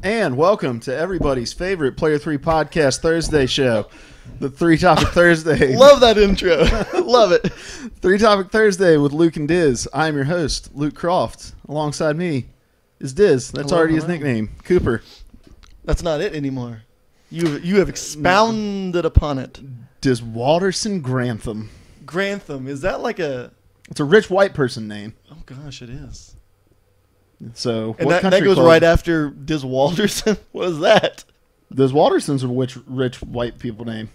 And welcome to everybody's favorite Player 3 Podcast Thursday show, the Three Topic Thursday. Love that intro. Love it. Three Topic Thursday with Luke and Diz. I'm your host, Luke Croft. Alongside me is Diz. That's already his nickname, Cooper. That's not it anymore. You have expounded upon it. Diz Walterson Grantham. Grantham, is that like a... It's a rich white person name. Oh gosh, it is. So, And what that goes club? right after Diz Walterson? What is that? Diz Walterson's a rich white people name.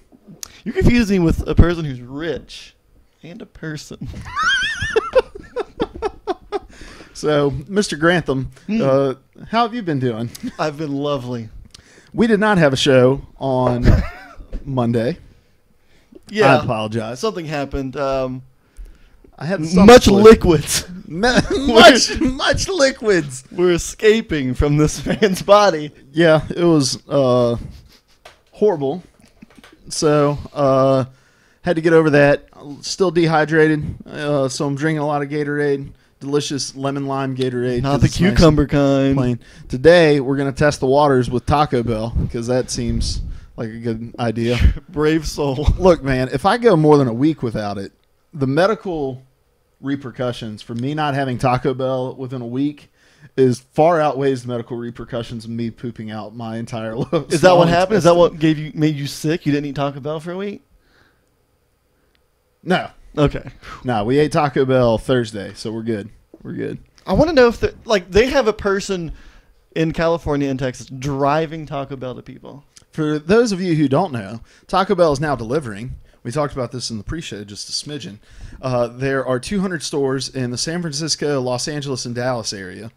You're confusing with a person who's rich and a person. So, Mr. Grantham, how have you been doing? I've been lovely. We did not have a show on Monday. Yeah. I apologize. Something happened. I had Much liquids. much liquids. We're escaping from this man's body. Yeah, it was horrible. So, had to get over that. Still dehydrated, so I'm drinking a lot of Gatorade. Delicious lemon lime Gatorade. Not the cucumber kind. Plain. Today, we're going to test the waters with Taco Bell, because that seems like a good idea. Brave soul. Look, man, if I go more than a week without it, the medical repercussions for me not having Taco Bell within a week is far outweighs the medical repercussions of me pooping out my entire loaf. Is that what happened? Is that what made you sick? You didn't eat Taco Bell for a week? No. Okay. No, we ate Taco Bell Thursday, so we're good. We're good. I want to know if they have a person in California and Texas driving Taco Bell to people. For those of you who don't know, Taco Bell is now delivering. We talked about this in the pre-show, just a smidgen. There are 200 stores in the San Francisco, Los Angeles, and Dallas area.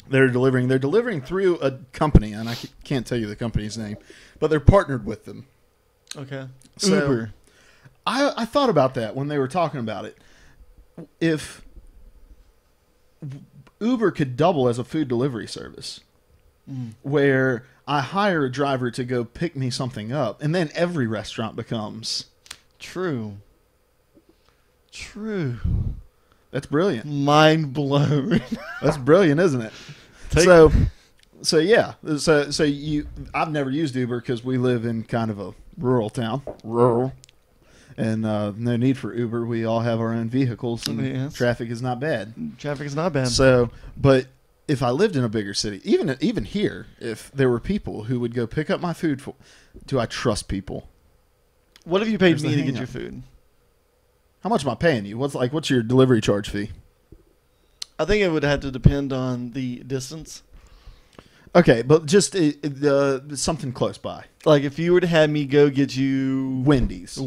They're delivering. They're delivering through a company, and I can't tell you the company's name, but they're partnered with them. Okay. So, Uber. I thought about that when they were talking about it. If Uber could double as a food delivery service, where I hire a driver to go pick me something up, and then every restaurant becomes... True. That's brilliant. Mind blown. That's brilliant, isn't it? So yeah. I've never used Uber because we live in kind of a rural town. And no need for Uber. We all have our own vehicles, and traffic is not bad. Traffic is not bad. So, but if I lived in a bigger city, even here, if there were people who would go pick up my food, do I trust people? What have you paid There's me the to get hang-up. your food? How much am I paying you? What's your delivery charge fee? I think it would have to depend on the distance. Okay, but just something close by. Like if you were to have me go get you Wendy's.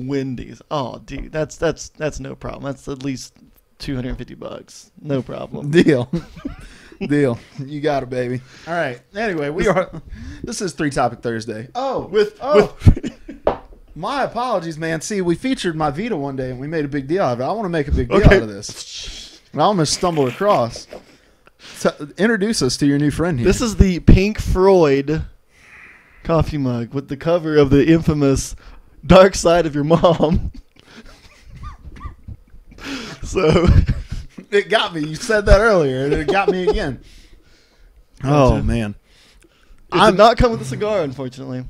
Oh, dude, that's no problem. That's at least $250. No problem. Deal. Deal. You got it, baby. All right. Anyway, this is Three Topic Thursday. My apologies, man. See, we featured my Vita one day, and we made a big deal out of it. I want to make a big deal out of this. And I almost stumbled across. Introduce us to your new friend here. This is the Pink Floyd coffee mug with the cover of the infamous Dark Side of Your Mom. So it got me. You said that earlier, and it got me again. Oh, man. It did not come with a cigar, unfortunately.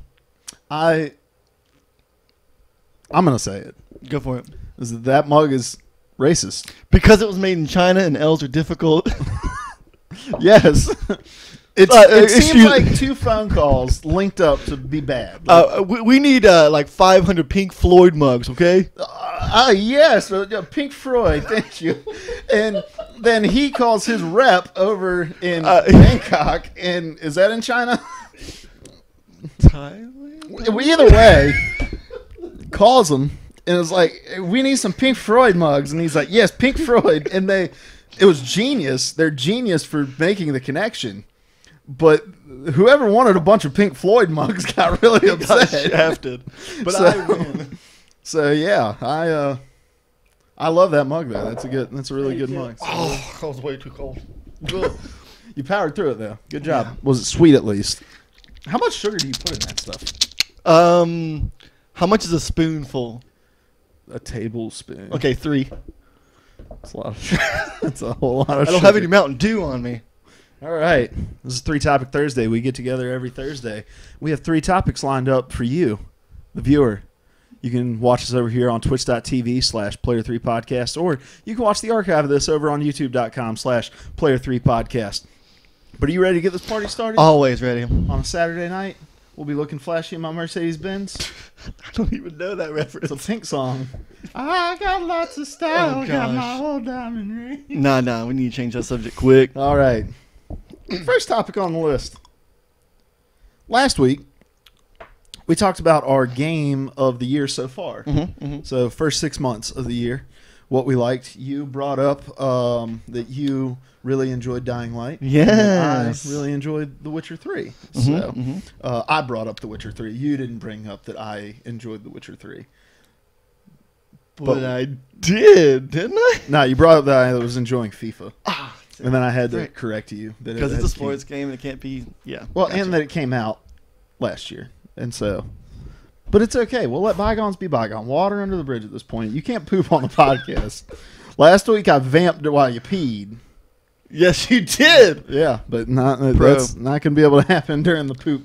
I'm going to say it. Go for it. That mug is racist. Because it was made in China and L's are difficult. Yes. It seems like two phone calls linked up to be bad. We need like 500 Pink Floyd mugs, okay? Yes, Pink Floyd, thank you. And then he calls his rep over in Bangkok, and is that in China? Thailand? Either way, calls him, and it's like, we need some Pink Floyd mugs. And he's like, yes, Pink Floyd. And it was genius. They're genius for making the connection. But whoever wanted a bunch of Pink Floyd mugs got really upset. Got shafted. But I win. So yeah, I love that mug though. That's a really good mug. So. Oh, that was way too cold. You powered through it though. Good job. Yeah. Was it sweet at least? How much sugar do you put in that stuff? How much is a spoonful? A tablespoon. Okay, 3. That's a lot of sugar. That's a whole lot of sugar. I don't have any Mountain Dew on me. All right. This is 3-Topic Thursday. We get together every Thursday. We have 3 topics lined up for you, the viewer. You can watch us over here on twitch.tv/Player3Podcast, or you can watch the archive of this over on youtube.com/Player3Podcast. But are you ready to get this party started? Always ready. On a Saturday night, we'll be looking flashy in my Mercedes-Benz. I don't even know that reference. It's a Pink song. I got lots of style, Oh, got my gosh. whole diamond ring. Nah, we need to change that subject quick. All right. First topic on the list. Last week, we talked about our game of the year so far. So first 6 months of the year, what we liked. You brought up that you really enjoyed Dying Light. Yes. And I really enjoyed The Witcher 3. So I brought up The Witcher 3. You didn't bring up that I enjoyed The Witcher 3. But I did, didn't I? No, you brought up that I was enjoying FIFA. Ah, And then I had to Right. correct you. because it's a sports game and it can't be. Yeah. Well, gotcha. and that it came out last year. And so, but it's okay. We'll let bygones be bygones. Water under the bridge at this point. You can't poop on the podcast. Last week I vamped while you peed. Yes, you did. Yeah, but Pro. that's not going to be able to happen during the poop.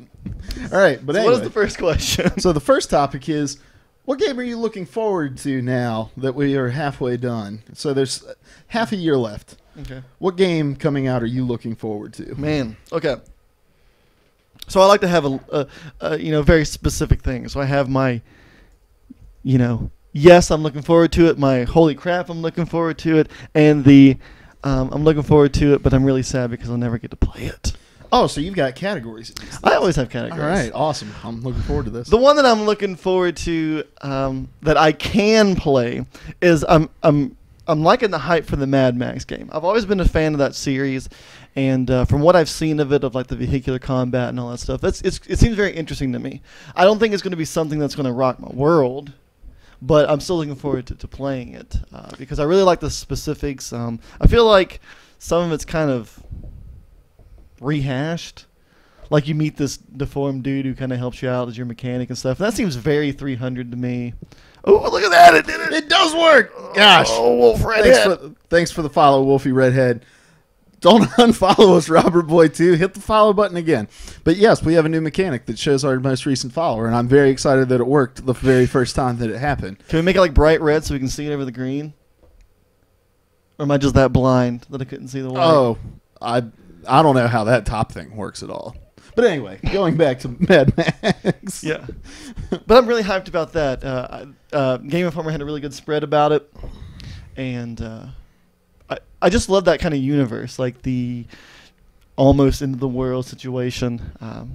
All right, but So anyway. what is the first question? So the first topic is, what game are you looking forward to now that we are halfway done? So there's half a year left. Okay. What game coming out are you looking forward to? Man. Okay. So I like to have a very specific thing. So I have my, yes, I'm looking forward to it. My holy crap, I'm looking forward to it, and the I'm looking forward to it, but I'm really sad because I'll never get to play it. Oh, so you've got categories. I always have categories. All right, awesome. I'm looking forward to this. The one that I'm looking forward to that I can play is I'm liking the hype for the Mad Max game. I've always been a fan of that series, and from what I've seen of it, of like the vehicular combat and all that stuff, it seems very interesting to me. I don't think it's going to be something that's going to rock my world, but I'm still looking forward to playing it because I really like the specifics. I feel like some of it's kind of rehashed. Like you meet this deformed dude who kind of helps you out as your mechanic and stuff. And that seems very 300 to me. Oh, look at that! It did it! It does work. Gosh. Oh, Wolf Redhead. Thanks for the follow, Wolfie Redhead. Don't unfollow us, Robert Boy 2. Hit the follow button again. But yes, we have a new mechanic that shows our most recent follower, and I'm very excited that it worked the very first time that it happened. Can we make it like bright red so we can see it over the green? Or am I just that blind that I couldn't see the white? Oh, I don't know how that top thing works at all. But anyway, going back to Mad Max. Yeah. But I'm really hyped about that. Game Informer had a really good spread about it. And I just love that kind of universe, like the almost into the world situation.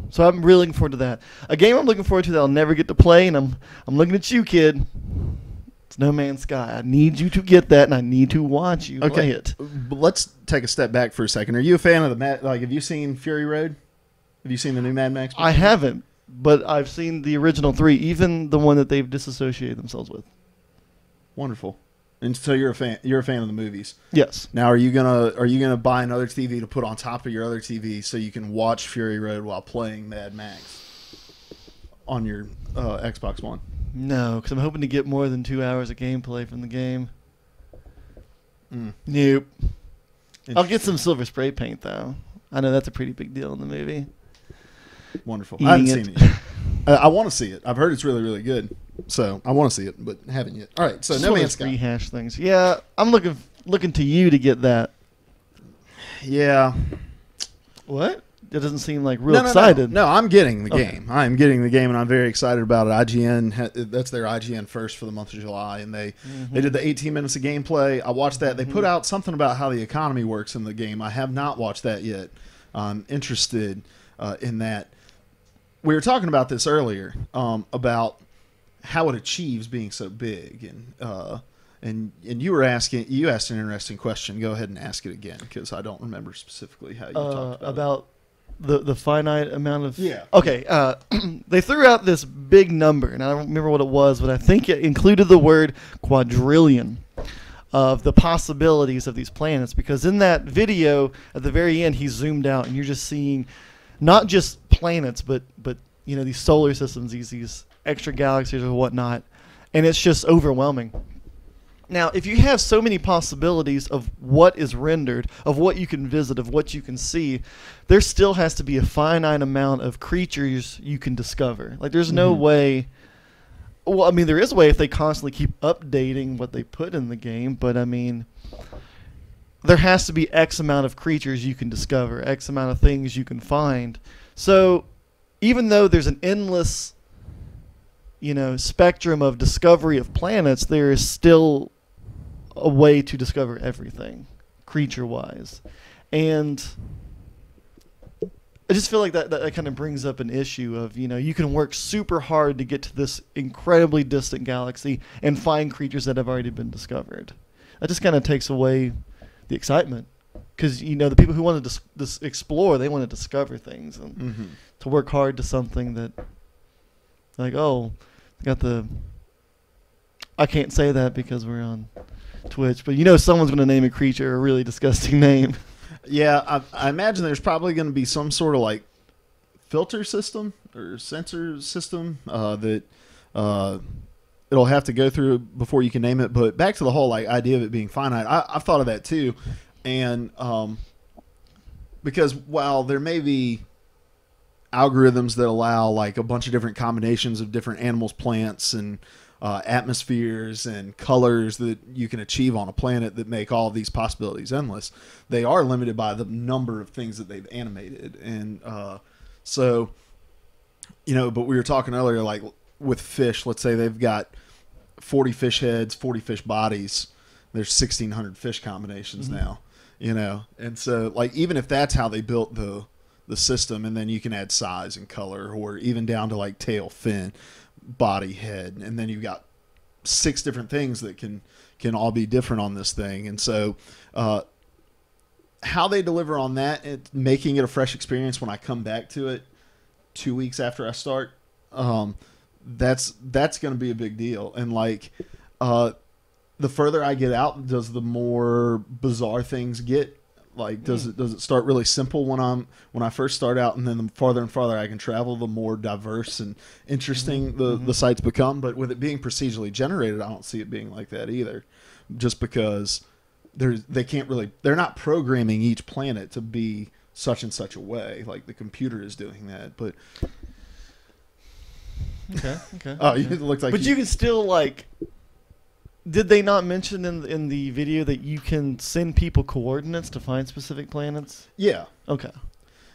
So I'm really looking forward to that. A game I'm looking forward to that I'll never get to play, and I'm looking at you, kid. It's No Man's Sky. I need you to get that, and I need to watch you play it. But let's take a step back for a second. Are you a fan of have you seen Fury Road? Have you seen the new Mad Max movie? I haven't, but I've seen the original 3, even the one that they've disassociated themselves with. Wonderful. And so you're a fan. You're a fan of the movies. Yes. Now, are you gonna buy another TV to put on top of your other TV so you can watch Fury Road while playing Mad Max on your Xbox One? No, because I'm hoping to get more than 2 hours of gameplay from the game. Nope. I'll get some silver spray paint, though. I know that's a pretty big deal in the movie. Wonderful. Eating I haven't it. seen it yet. I want to see it. I've heard it's really, really good. So I want to see it, but haven't yet. All right. So Just No one of Man's those Sky. rehash things. Yeah, I'm looking to you to get that. Yeah. What? It doesn't seem like real excited. No, I'm getting the Okay. game. I'm getting the game, and I'm very excited about it. IGN, that's their IGN first for the month of July, and they did the 18 minutes of gameplay. I watched that. They put out something about how the economy works in the game. I have not watched that yet. I'm interested in that. We were talking about this earlier about how it achieves being so big, and you asked an interesting question. Go ahead and ask it again because I don't remember specifically how you talked about the finite amount of Yeah. Okay, they threw out this big number, and I don't remember what it was, but I think it included the word quadrillion of the possibilities of these planets. Because in that video at the very end, he zoomed out, and you're just seeing not just planets, but these solar systems, these extra galaxies or whatnot, and it's just overwhelming. Now, if you have so many possibilities of what is rendered, of what you can visit, of what you can see, there still has to be a finite amount of creatures you can discover. Like, there's no way. Well, I mean, there is a way if they constantly keep updating what they put in the game, but I mean, there has to be X amount of creatures you can discover, X amount of things you can find. So, even though there's an endless, spectrum of discovery of planets, there is still a way to discover everything, creature-wise. And I just feel like that kind of brings up an issue of, you can work super hard to get to this incredibly distant galaxy and find creatures that have already been discovered. That just kind of takes away the excitement. Because, the people who want to explore, they want to discover things. And to work hard to something that, like, oh, I can't say that because we're on Twitch, but someone's going to name a creature a really disgusting name. Yeah, I imagine there's probably going to be some sort of like filter system or sensor system that it'll have to go through before you can name it. But back to the whole idea of it being finite, I've thought of that too, and because while there may be algorithms that allow like a bunch of different combinations of different animals, plants, and atmospheres and colors that you can achieve on a planet that make all of these possibilities endless, they are limited by the number of things that they've animated. And so, but we were talking earlier, like with fish, let's say they've got 40 fish heads, 40 fish bodies. There's 1,600 fish combinations now, and so like even if that's how they built the system, and then you can add size and color, or even down to like tail, fin, body, head, and then you've got 6 different things that can all be different on this thing. And so how they deliver on that, making it a fresh experience when I come back to it 2 weeks after I start, that's going to be a big deal. And like the further I get out, does the more bizarre things get. Like, does it start really simple when I first start out, and then the farther and farther I can travel, the more diverse and interesting the sites become. But with it being procedurally generated, I don't see it being like that either, just because they're not programming each planet to be such and such a way. Like the computer is doing that, but okay. Oh, okay. It looks like. But you can still like. Did they not mention in the video that you can send people coordinates to find specific planets? Yeah. Okay.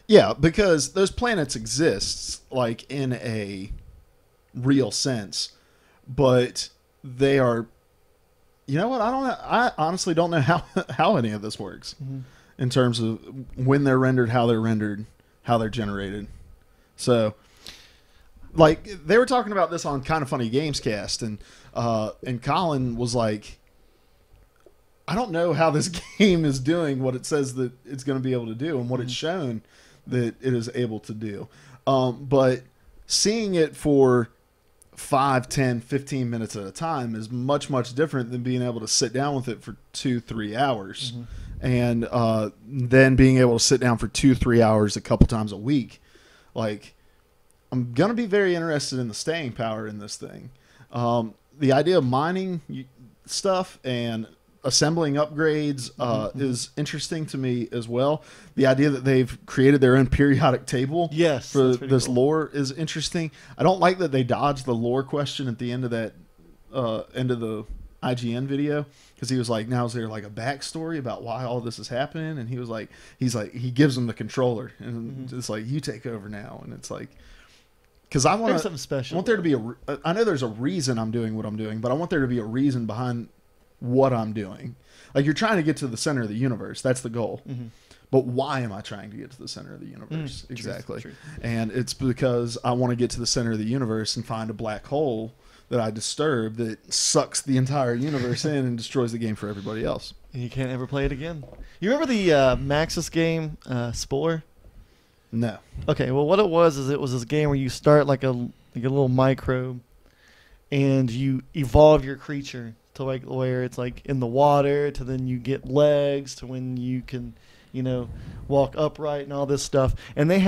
Yeah, because those planets exist like in a real sense, but they are. You know what? I honestly don't know how any of this works in terms of when they're rendered, how they're generated. So. Like they were talking about this on Kind of Funny Gamescast, and Colin was like, "I don't know how this game is doing what it says that it's going to be able to do, and what it's shown that it is able to do." But seeing it for 5, 10, 15 minutes at a time is much, much different than being able to sit down with it for 2-3 hours, and then being able to sit down for 2-3 hours a couple times a week, like. I'm going to be very interested in the staying power in this thing. The idea of mining stuff and assembling upgrades is interesting to me as well. The idea that they've created their own periodic table for this cool. lore is interesting. I don't like that they dodged the lore question at the end of that end of the IGN video, because he was like, now is there like a backstory about why all this is happening? And he gives them the controller and it's like, you take over now. And it's like, because I want something special. I want there to be I know there's a reason I'm doing what I'm doing, but I want there to be a reason behind what I'm doing. Like, you're trying to get to the center of the universe. That's the goal. But why am I trying to get to the center of the universe? Exactly. Truth. And it's because I want to get to the center of the universe and find a black hole that I disturb that sucks the entire universe in and destroys the game for everybody else. And you can't ever play it again. You remember the Maxis game, Spore? No. Okay, well, what it was is it was this game where you start like a little microbe, and you evolve your creature to like where it's like in the water, to then you get legs, to when you can, walk upright and all this stuff. And they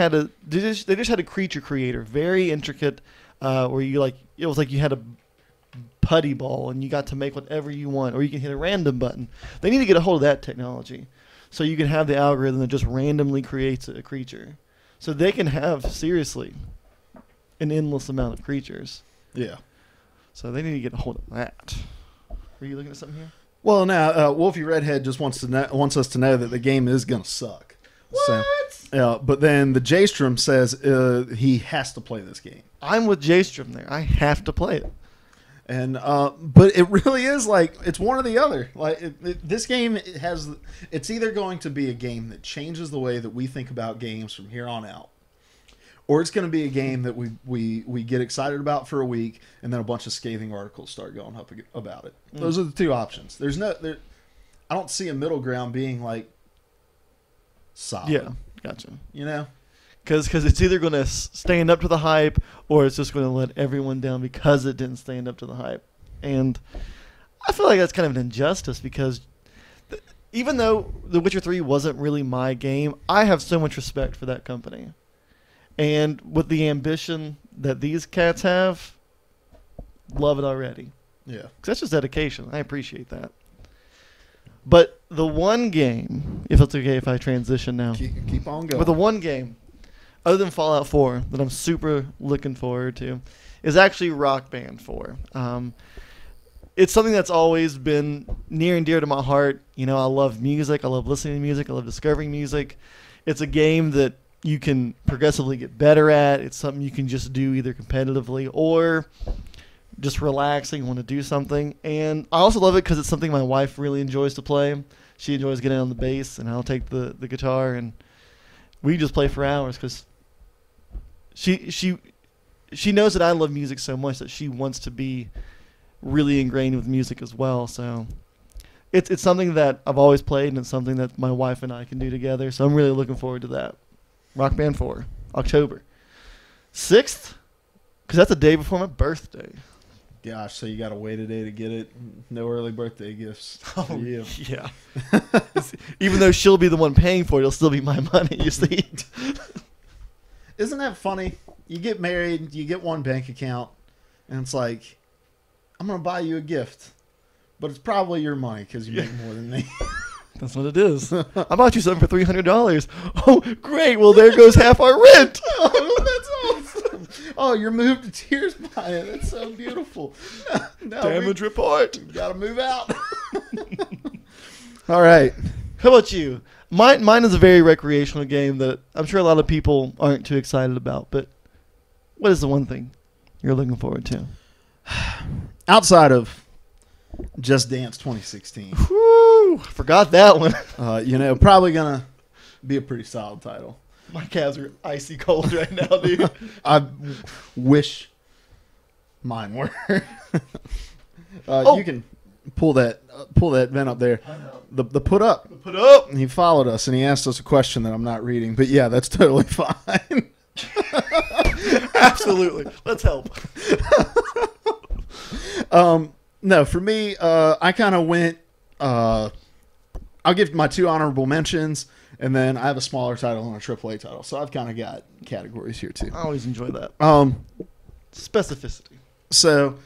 just had a creature creator, very intricate, where you like it was like you had to putty ball, and you got to make whatever you want, or you can hit a random button. They need to get a hold of that technology, so you can have the algorithm that just randomly creates a creature, so they can have seriously an endless amount of creatures. Yeah. So they need to get a hold of that. Are you looking at something here? Well, now Wolfie Redhead just wants us to know that the game is gonna suck. What? So, but then the J-Strom says he has to play this game. I'm with J-Strom there. I have to play it. And but it really is like it's one or the other. Like this game it's either going to be a game that changes the way that we think about games from here on out, or it's going to be a game that we get excited about for a week and then a bunch of scathing articles start going up about it. Those are the two options. I don't see a middle ground being like solid. Yeah, gotcha. You know? Because it's either going to stand up to the hype, or it's just going to let everyone down because it didn't stand up to the hype. And I feel like that's kind of an injustice, because even though The Witcher 3 wasn't really my game, I have so much respect for that company. And with the ambition that these cats have, love it already. Yeah. 'Cause that's just dedication. I appreciate that. But the one game, if it's okay if I transition now. Keep on going. But the one game, other than Fallout 4, that I'm super looking forward to, is actually Rock Band 4. It's something that's always been near and dear to my heart. You know, I love music. I love listening to music. I love discovering music. It's a game that you can progressively get better at. It's something you can just do either competitively or just relaxing, want to do something. And I also love it because it's something my wife really enjoys to play. She enjoys getting on the bass, and I'll take the guitar, and we just play for hours because she knows that I love music so much that she wants to be really ingrained with music as well. So it's something that I've always played, and it's something that my wife and I can do together. So I'm really looking forward to that. Rock Band 4, October 6th, because that's the day before my birthday. Gosh, so you got to wait a day to get it. No early birthday gifts. Oh, yeah. Even though she'll be the one paying for it, it'll still be my money, you see. Isn't that funny? You get married, you get one bank account, and it's like, I'm going to buy you a gift. But it's probably your money because you make more than me. That's what it is. I bought you something for $300. Oh, great. Well, there goes half our rent. Oh, that's awesome. Oh, you're moved to tears by it. That's so beautiful. No, Damage report. Got to move out. All right. How about you? Mine is a very recreational game that I'm sure a lot of people aren't too excited about. But what is the one thing you're looking forward to? Outside of Just Dance 2016. Whew, forgot that one. Probably going to be a pretty solid title. My calves are icy cold right now, dude. I wish mine were. You can pull that vent up there. The put up. Put up. He followed us and he asked us a question that I'm not reading, but yeah, that's totally fine. Absolutely. Let's help. No, for me, I kind of went. I'll give my two honorable mentions, and then I have a smaller title and a AAA title. So I've kind of got categories here too. I always enjoy that. Specificity. So,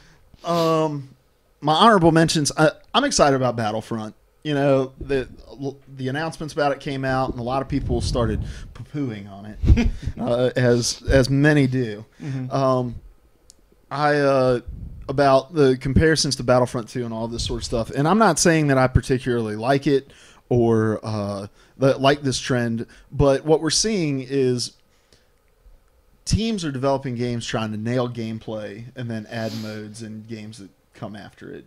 my honorable mentions. I'm excited about Battlefront. You know, the announcements about it came out, and a lot of people started poo-pooing on it, as many do. Mm-hmm. About the comparisons to Battlefront 2 and all this sort of stuff. And I'm not saying that I particularly like it or like this trend, but what we're seeing is teams are developing games trying to nail gameplay and then add modes and games that come after it.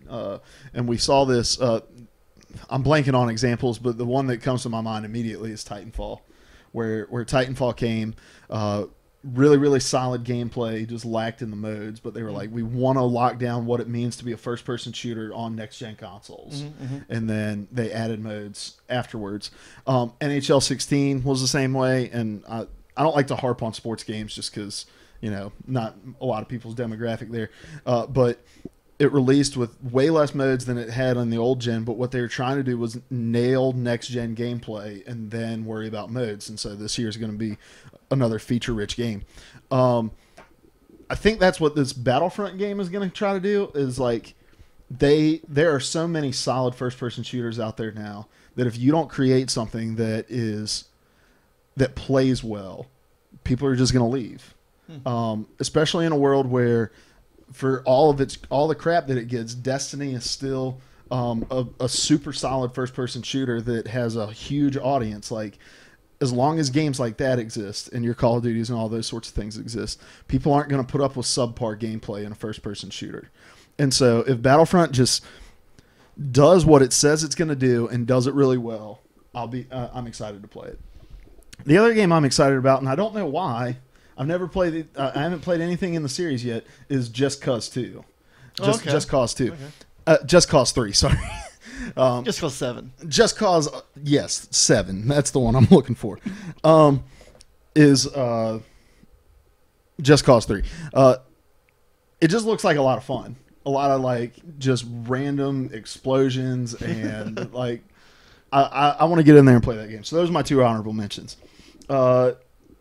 And we saw this, I'm blanking on examples, but the one that comes to my mind immediately is Titanfall, where Titanfall came, really, really solid gameplay, just lacked in the modes, but they were like, we want to lock down what it means to be a first-person shooter on next-gen consoles. Mm-hmm. And then they added modes afterwards. NHL 16 was the same way, and I don't like to harp on sports games just because, not a lot of people's demographic there. But it released with way less modes than it had on the old gen, but what they were trying to do was nail next-gen gameplay and then worry about modes. And so this year is going to be another feature-rich game. I think that's what this Battlefront game is going to try to do, is like there are so many solid first person shooters out there now that if you don't create something that plays well, people are just going to leave. Especially in a world where, for all the crap that it gets, Destiny is still a super solid first person shooter that has a huge audience. Like, as long as games like that exist and your Call of Duties and all those sorts of things exist, people aren't going to put up with subpar gameplay in a first person shooter. And so if Battlefront just does what it says it's going to do and does it really well, I'm excited to play it. The other game I'm excited about, and I don't know why, I haven't played anything in the series yet, is Just Cause 2. Just Cause 2. Okay. Just Cause 3, sorry. Just Cause 7. Just Cause, yes, 7. That's the one I'm looking for. Is Just Cause 3. It just looks like a lot of fun. A lot of like just random explosions and like I want to get in there and play that game. So those are my 2 honorable mentions. For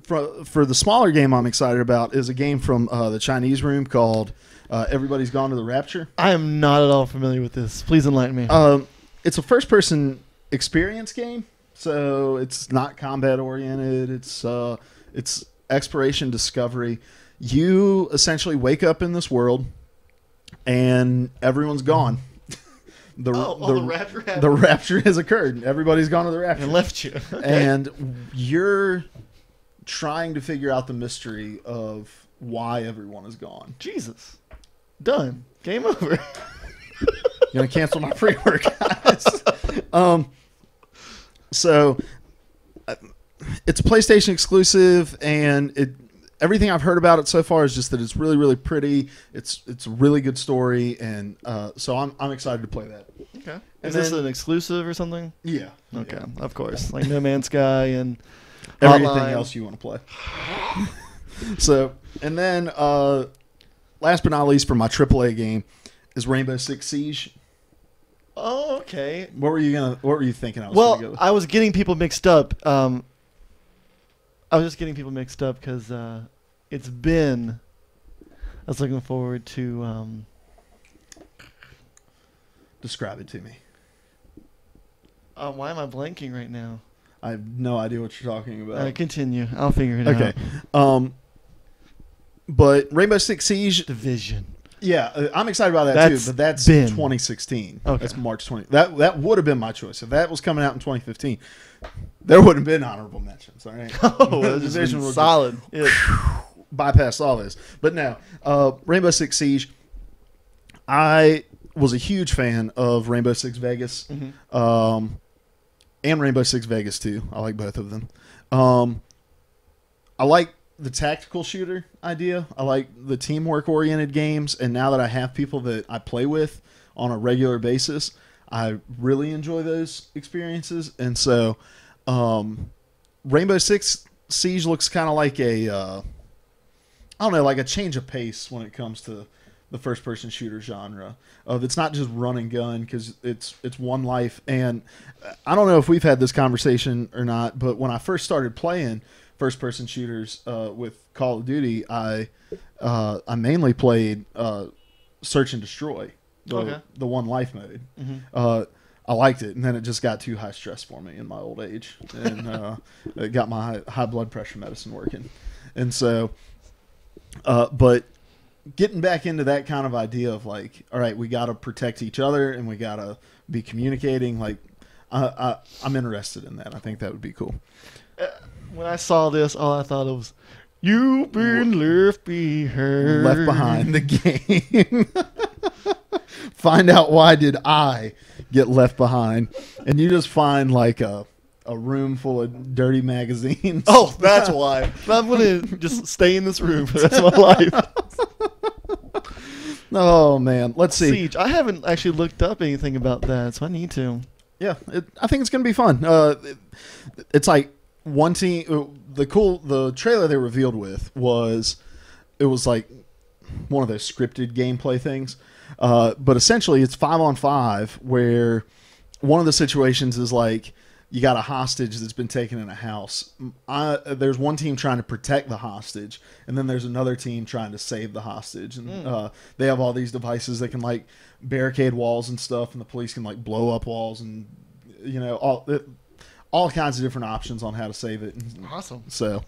the smaller game I'm excited about is a game from the Chinese Room called Everybody's Gone to the Rapture. I am not at all familiar with this. Please enlighten me. It's a first-person experience game, so it's not combat-oriented. It's exploration, discovery. You essentially wake up in this world, and everyone's gone. The rapture has occurred. Everybody's gone to the rapture. And left you. Okay. And you're trying to figure out the mystery of why everyone is gone. Jesus. Done. Game over. Gonna cancel my pre-work, guys. So it's a PlayStation exclusive, and everything I've heard about it so far is just that it's really, really pretty. It's a really good story, and so I'm excited to play that. Okay. Is this an exclusive or something? Yeah. Okay. Yeah. Of course, like No Man's Sky and everything Hotline. else you want to play. So, and then last but not least, for my AAA game, is Rainbow Six Siege. Oh, okay. What were you thinking? I was getting people mixed up. I was just getting people mixed up because I was looking forward to. Describe it to me. Why am I blanking right now? I have no idea what you're talking about. Continue. I'll figure it out. Okay. But Rainbow Six Siege Division. Yeah, I'm excited about that too. But that's 2016. Okay. That's March 20. That would have been my choice if that was coming out in 2015. There wouldn't have been honorable mentions. All right. Oh, the division was solid. Bypass all this. But now, Rainbow Six Siege. I was a huge fan of Rainbow Six Vegas, and Rainbow Six Vegas 2. I like both of them. I like the tactical shooter idea. I like the teamwork oriented games, and now that I have people that I play with on a regular basis, I really enjoy those experiences. And so Rainbow Six Siege looks kind of like like a change of pace when it comes to the first person shooter genre. It's not just run and gun, because it's one life. And I don't know if we've had this conversation or not, but when I first started playing first-person shooters with Call of Duty, I mainly played Search and Destroy, the one life mode. I liked it, and then it just got too high stress for me in my old age, and it got my high blood pressure medicine working. And so, but getting back into that kind of idea of like, all right, we got to protect each other, and we got to be communicating. Like, I'm interested in that. I think that would be cool. When I saw this, all I thought was, "You've been left behind." Left behind the game. Find out why did I get left behind, and you just find like a room full of dirty magazines. Oh, that's why. I'm gonna just stay in this room for the rest of my live. Oh man, let's see. Siege. I haven't actually looked up anything about that, so I need to. Yeah, I think it's gonna be fun. It's like one team. The trailer they revealed was like one of those scripted gameplay things, but essentially it's 5-on-5 where one of the situations is like you got a hostage that's been taken in a house. There's one team trying to protect the hostage, and then there's another team trying to save the hostage. And they have all these devices that can like barricade walls and stuff, and the police can like blow up walls, and all kinds of different options on how to save it. Awesome. So.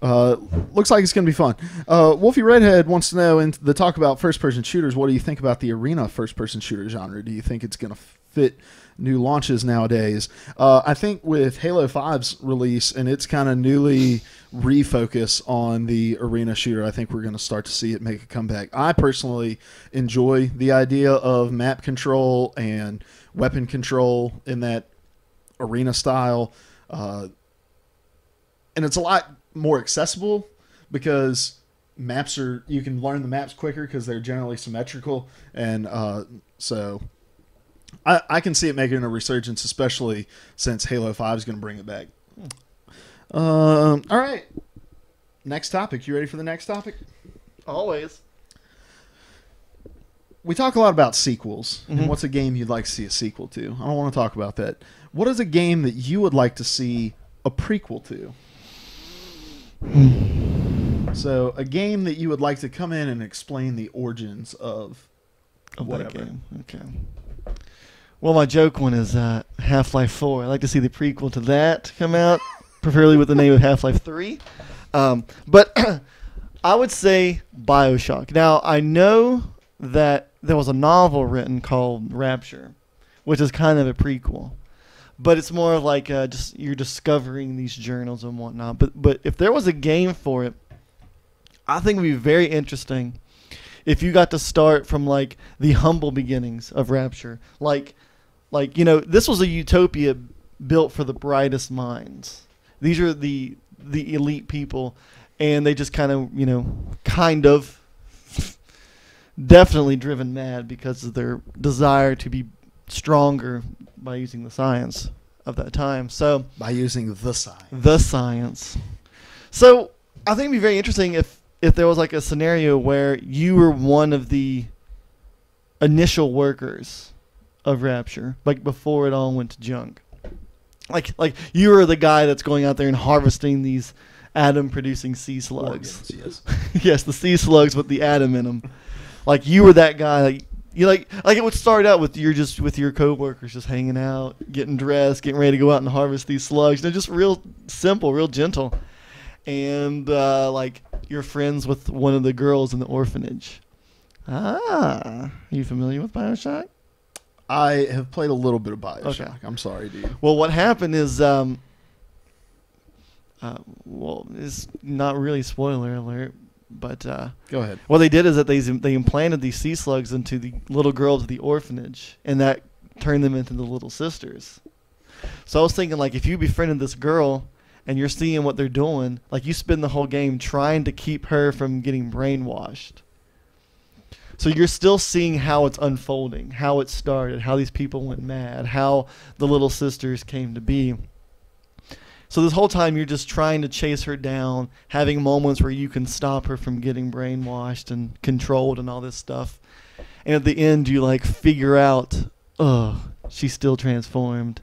Looks like it's going to be fun. Wolfie Redhead wants to know, in the talk about first-person shooters, what do you think about the arena first-person shooter genre? Do you think it's going to fit new launches nowadays? I think with Halo 5's release and its kind of newly refocus on the arena shooter, I think we're going to start to see it make a comeback. I personally enjoy the idea of map control and weapon control in that arena style. And it's a lot more accessible because you can learn the maps quicker because they're generally symmetrical, and so I can see it making a resurgence, especially since Halo 5 is going to bring it back. All right, next topic. You ready for the next topic? Always. We talk a lot about sequels and what's a game you'd like to see a sequel to. I don't want to talk about that. What is a game that you would like to see a prequel to? So, a game that you would like to come in and explain the origins of whatever. That game. Okay. Well, my joke one is Half-Life 4. I'd like to see the prequel to that come out, preferably with the name of Half-Life 3. But I would say BioShock. Now, I know that there was a novel written called Rapture, which is kind of a prequel. But it's more of like just you're discovering these journals and whatnot. But if there was a game for it, I think it would be very interesting if you got to start from like the humble beginnings of Rapture. Like this was a utopia built for the brightest minds. These are the elite people, and they just kind of definitely driven mad because of their desire to be stronger by using the science of that time. So by using the science. The science. So I think it'd be very interesting if there was like a scenario where you were one of the initial workers of Rapture, like before it all went to junk. Like you were the guy that's going out there and harvesting these atom-producing sea slugs. Organs, yes. Yes, the sea slugs with the atom in them. Like you were that guy. Like it would start out with your coworkers just hanging out, getting dressed, getting ready to go out and harvest these slugs. They're just real simple, real gentle, and like you're friends with one of the girls in the orphanage. Are you familiar with BioShock? I have played a little bit of BioShock. Okay. I'm sorry, dude. Well, what happened is, well, it's not really spoiler alert. But go ahead. What they did is that they implanted these sea slugs into the little girls of the orphanage, and that turned them into the little sisters. So I was thinking, like, if you befriended this girl and you're seeing what they're doing, like, you spend the whole game trying to keep her from getting brainwashed. So you're still seeing how it's unfolding, how it started, how these people went mad, how the little sisters came to be. So this whole time you're just trying to chase her down, having moments where you can stop her from getting brainwashed and controlled and all this stuff. And at the end you like figure out, she's still transformed.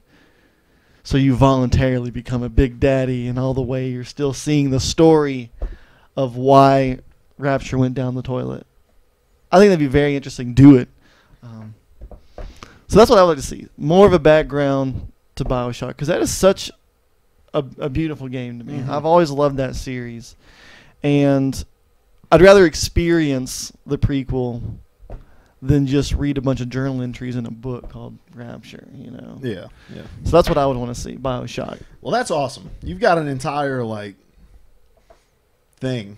So you voluntarily become a big daddy, and all the way you're still seeing the story of why Rapture went down the toilet. I think that'd be very interesting. Do it. So that's what I would like to see. More of a background to BioShock, because that is such a beautiful game to me. I've always loved that series, and I'd rather experience the prequel than just read a bunch of journal entries in a book called Rapture, Yeah. So that's what I would want to see, BioShock. Well, that's awesome. You've got an entire thing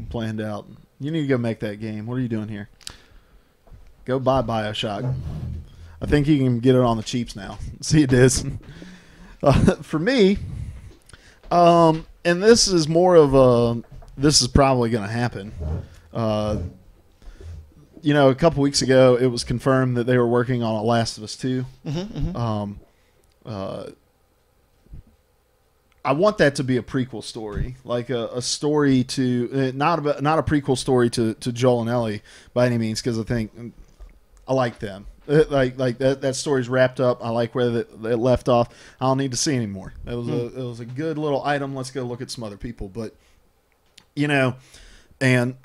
planned out. You need to go make that game. What are you doing here? Go buy BioShock. I think you can get it on the cheaps now. See, it is. For me, and this is more of this is probably going to happen. A couple weeks ago, it was confirmed that they were working on a Last of Us 2. I want that to be a prequel story, like a story to not a prequel story to Joel and Ellie by any means, because I think I like them. Like that story's wrapped up. I like where it left off. I don't need to see anymore. It was a good little item. Let's go look at some other people. But and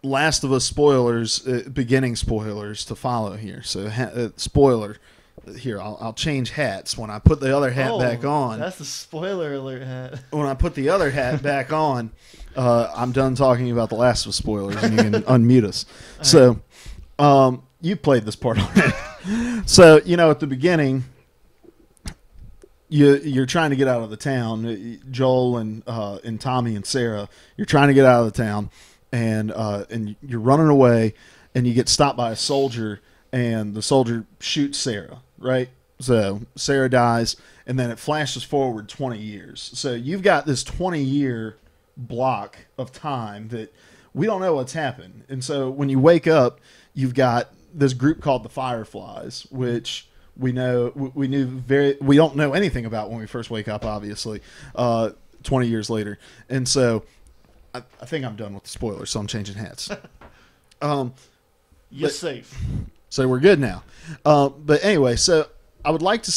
Last of Us spoilers, beginning spoilers to follow here. So spoiler. Here, I'll change hats when I put the other hat back on. That's the spoiler alert hat. When I put the other hat back on, I'm done talking about the Last of Us spoilers, and you can unmute us. So, you played this part already. So, at the beginning, you're trying to get out of the town. Joel and Tommy and Sarah, you're trying to get out of the town, and you're running away, and you get stopped by a soldier, and the soldier shoots Sarah. Right? So Sarah dies, and then it flashes forward 20 years. So you've got this 20-year block of time that we don't know what's happened. And so when you wake up, you've got this group called the Fireflies, which we don't know anything about when we first wake up, obviously, 20 years later. And so I think I'm done with the spoilers, so I'm changing hats. You're safe. So we're good now. But anyway, so I would like to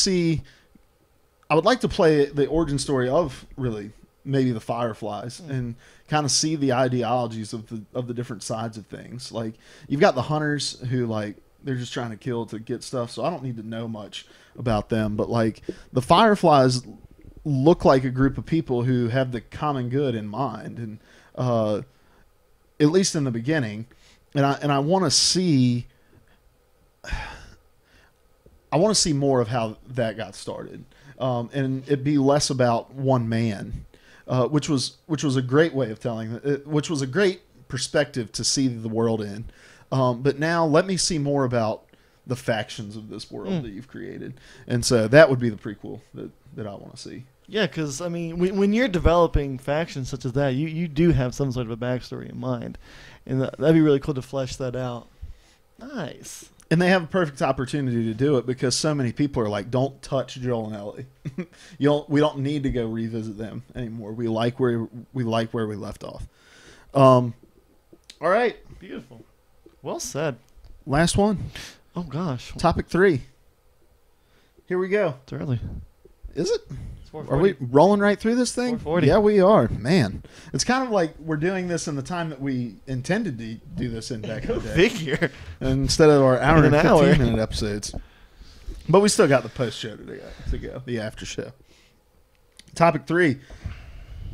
play the origin story of really maybe the Fireflies and kind of see the ideologies of the different sides of things. Like you've got the hunters who they're just trying to kill to get stuff. So I don't need to know much about them, but the Fireflies look like a group of people who have the common good in mind. And, at least in the beginning, and I want to see, more of how that got started, and it be less about one man, which was a great way of telling, which was a great perspective to see the world in. But now let me see more about the factions of this world that you've created, and so that would be the prequel that I want to see. Yeah, because I mean, when you're developing factions such as that, you do have some sort of a backstory in mind, and that'd be really cool to flesh that out. Nice. And they have a perfect opportunity to do it because so many people are like, "Don't touch Joel and Ellie. We don't need to go revisit them anymore. We like where we left off." All right. Beautiful. Well said. Last one. Oh gosh. Topic 3. Here we go. It's early. Is it? It's Are we rolling right through this thing? 4:40. Yeah, we are. Man, it's kind of like we're doing this in the time that we intended to do this in back in the day. Figure. Instead of our hour and An hour. 15-minute episodes. But we still got the post show to go, the after show. Topic 3.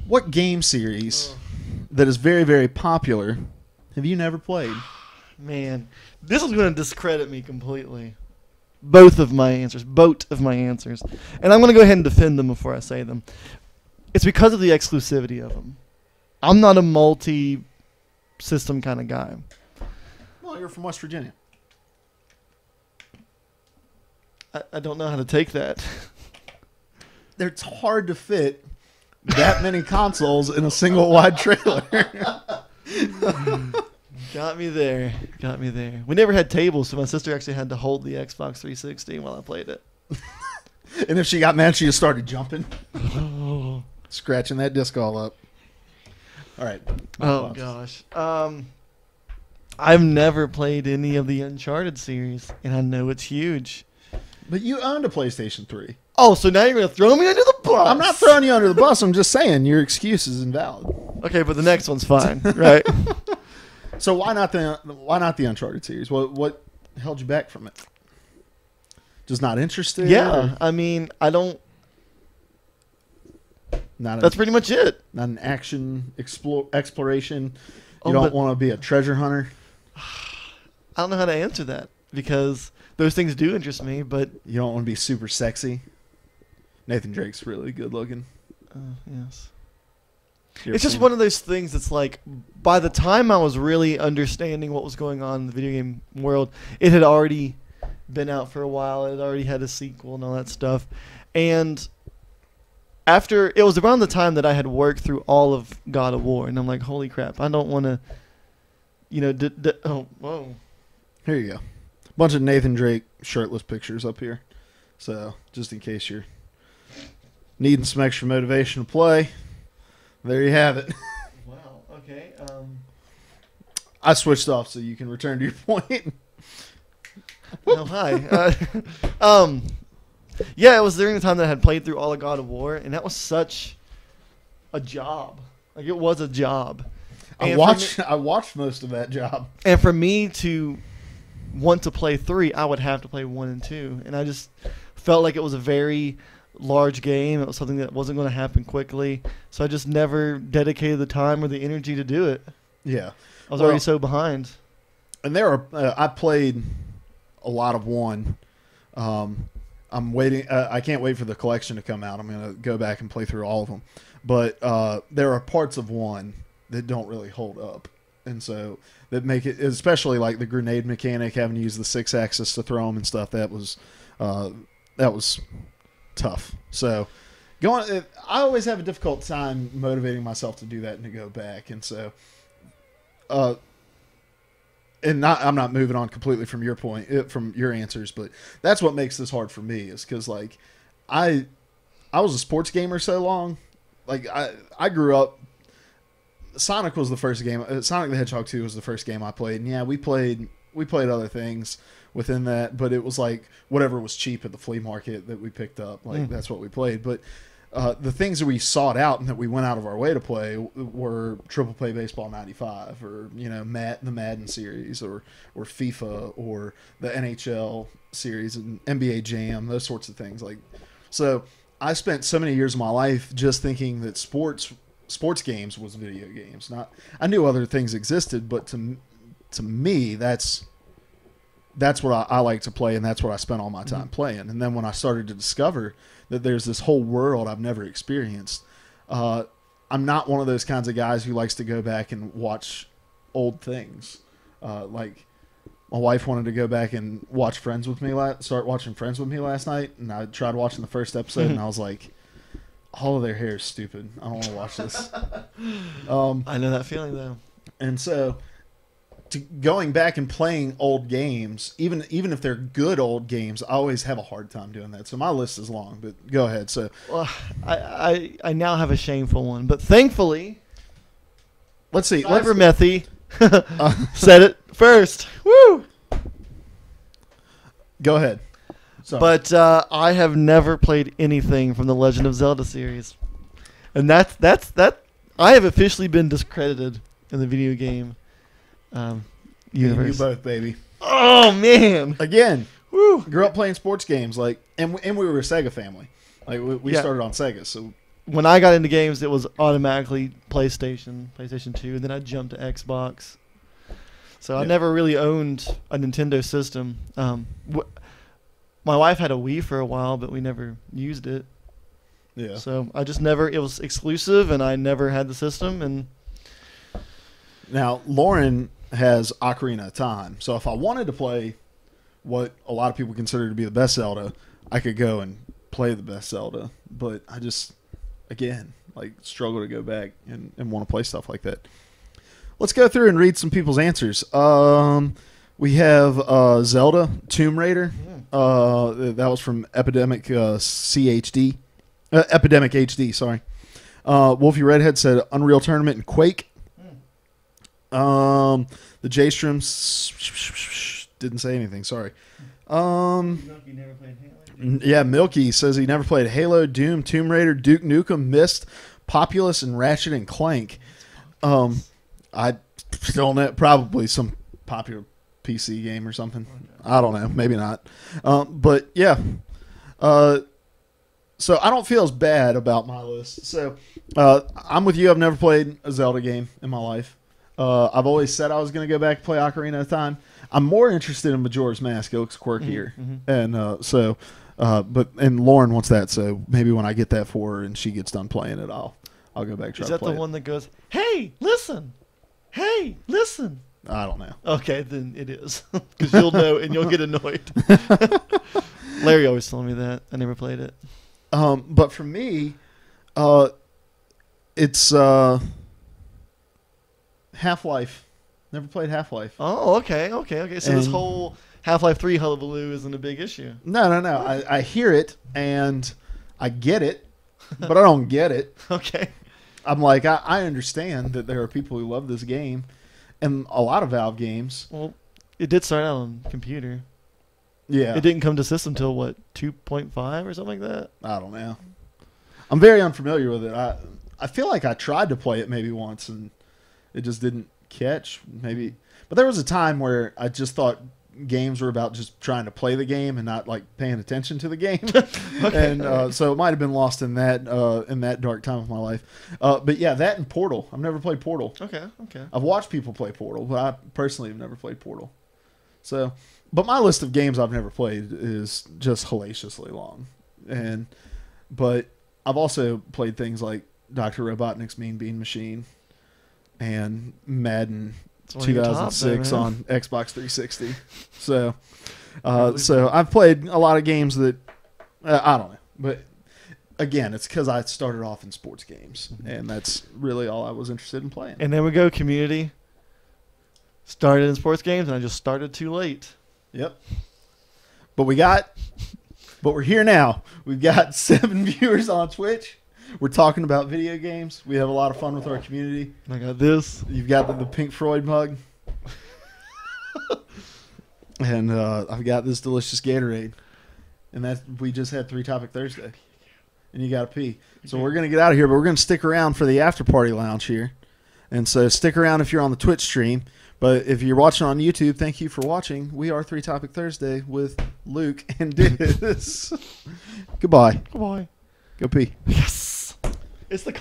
What game series that is very, very popular have you never played? Man, this is going to discredit me completely. Both of my answers. And I'm going to go ahead and defend them before I say them. It's because of the exclusivity of them. I'm not a multi-system kind of guy. Well, you're from West Virginia. I don't know how to take that. It's hard to fit that many consoles in a single wide trailer. Got me there. We never had tables, so my sister actually had to hold the Xbox 360 while I played it. And if she got mad, she just started jumping. Scratching that disc all up. All right. Oh, gosh. I've never played any of the Uncharted series, and I know it's huge. But you owned a PlayStation 3. Oh, so now you're going to throw me under the bus? I'm not throwing you under the bus. I'm just saying your excuse is invalid. Okay, but the next one's fine, right? So why not the Uncharted series? What held you back from it? Just not interested? Yeah, I mean, I don't. That's pretty much it. Not an action exploration. Oh, You don't want to be a treasure hunter. I don't know how to answer that because those things do interest me, but You don't want to be super sexy. Nathan Drake's really good looking. yes. You ever It's just seen- one of those things that's like, by the time I was really understanding what was going on in the video game world, it had already been out for a while. It had already had a sequel and all that stuff. And after, it was around the time that I had worked through all of God of War. And I'm like, holy crap, I don't want to, oh, whoa. Here you go. Bunch of Nathan Drake shirtless pictures up here. So, just in case you're needing some extra motivation to play, there you have it. Wow, okay. I switched off so you can return to your point. Oh, hi. Yeah, it was during the time that I had played through all of God of War, and that was such a job. Like, it was a job. I And watched most of that job. And for me to want to play 3, I would have to play 1 and 2. And I just felt like it was a very large game. It was something that wasn't going to happen quickly. So I just never dedicated the time or the energy to do it. Yeah. I was already so behind. And there are I played a lot of 1. I'm waiting. I can't wait for the collection to come out. I'm going to go back and play through all of them. But there are parts of 1 that don't really hold up, and so that make it, especially like the grenade mechanic, having to use the 6-axis to throw them and stuff. That was tough. So I always have a difficult time motivating myself to do that and to go back, and so I'm not moving on completely from your point, from your answers, but that's what makes this hard for me, is because like I was a sports gamer so long. Like I grew up. Sonic was the first game. Sonic the Hedgehog 2 was the first game I played, and yeah, we played other things within that, but it was like whatever was cheap at the flea market that we picked up. Like that's what we played. But the things that we sought out and that we went out of our way to play were Triple Play Baseball '95, or the Madden series, or FIFA, or the NHL series and NBA Jam, those sorts of things. Like, so I spent so many years of my life just thinking that sports games was video games. I knew other things existed, but to me, that's what I like to play, and that's what I spent all my time playing. And then when I started to discover that there's this whole world I've never experienced, I'm not one of those kinds of guys who likes to go back and watch old things. Like my wife wanted to go back and watch start watching Friends with me last night, and I tried watching the first episode, and I was like, all of their hair is stupid. I don't want to watch this. I know that feeling, though. And so, going back and playing old games, even if they're good old games, I always have a hard time doing that. So my list is long, but go ahead. So, well, I now have a shameful one, but thankfully, let's see. Cybermethy said it first. Woo! Go ahead. Sorry. But I have never played anything from the Legend of Zelda series, and that's I have officially been discredited in the video game universe. You both, baby. Oh man! Again, woo! Grew up playing sports games, like, and we were a Sega family. Like we started on Sega, so when I got into games, it was automatically PlayStation 2, and then I jumped to Xbox. So I never really owned a Nintendo system. My wife had a Wii for a while, but we never used it. Yeah. So I just never. It was exclusive, and I never had the system. And now Lauren has Ocarina of Time. So if I wanted to play what a lot of people consider to be the best Zelda, I could go and play the best Zelda. But I just, again, like struggle to go back and want to play stuff like that. Let's go through and read some people's answers. We have Zelda Tomb Raider. That was from Epidemic CHD. Epidemic HD, sorry. Wolfie Redhead said Unreal Tournament and Quake. The J-Stroms didn't say anything, sorry. Milky never played Halo. Yeah, Milky says he never played Halo, Doom, Tomb Raider, Duke Nukem, Myst, Populous, and Ratchet and Clank. I don't know, probably some popular PC game or something. I don't know, maybe not. But yeah, so I don't feel as bad about my list. So I'm with you. I've never played a Zelda game in my life. I've always said I was going to go back and play Ocarina of Time. I'm more interested in Majora's Mask. It looks quirkier, and and Lauren wants that. So maybe when I get that for her and she gets done playing it, I'll go back and try to play it. Is that the one that goes, "Hey, listen, hey, listen"? I don't know. Okay, then it is, because you'll know and you'll get annoyed. Larry always told me that. I never played it. But for me, it's Half-Life. Never played Half-Life. Oh, okay. So this whole Half-Life 3 hullabaloo isn't a big issue. No. I hear it and I get it, but I don't get it. Okay. I'm like, I understand that there are people who love this game, and a lot of Valve games. Well, it did start out on computer. Yeah. It didn't come to system till what 2.5 or something like that. I don't know. I'm very unfamiliar with it. I feel like I tried to play it maybe once and it just didn't catch. Maybe, but there was a time where I just thought games were about just trying to play the game and not like paying attention to the game. Okay. And so it might have been lost in that dark time of my life. But yeah, that and Portal. I've never played Portal. Okay. I've watched people play Portal, but I personally have never played Portal. So, but my list of games I've never played is just hellaciously long. But I've also played things like Dr. Robotnik's Mean Bean Machine and Madden It's one of your top 2006 there, man. on Xbox 360. So I've played a lot of games that I don't know, but again, it's because I started off in sports games, and that's really all I was interested in playing. And there we go, community. Started in sports games, and I just started too late. Yep. But we're here now. We've got 7 viewers on Twitch. We're talking about video games. We have a lot of fun with our community. I got this. You've got the Pink Floyd mug. And I've got this delicious Gatorade. And that we just had 3 Topic Thursday. And you got to pee. So we're going to get out of here, but we're going to stick around for the after party lounge here. And so stick around if you're on the Twitch stream. But if you're watching on YouTube, thank you for watching. We are 3 Topic Thursday with Luke and Diz. Goodbye. Goodbye. Go pee. Yes. It's the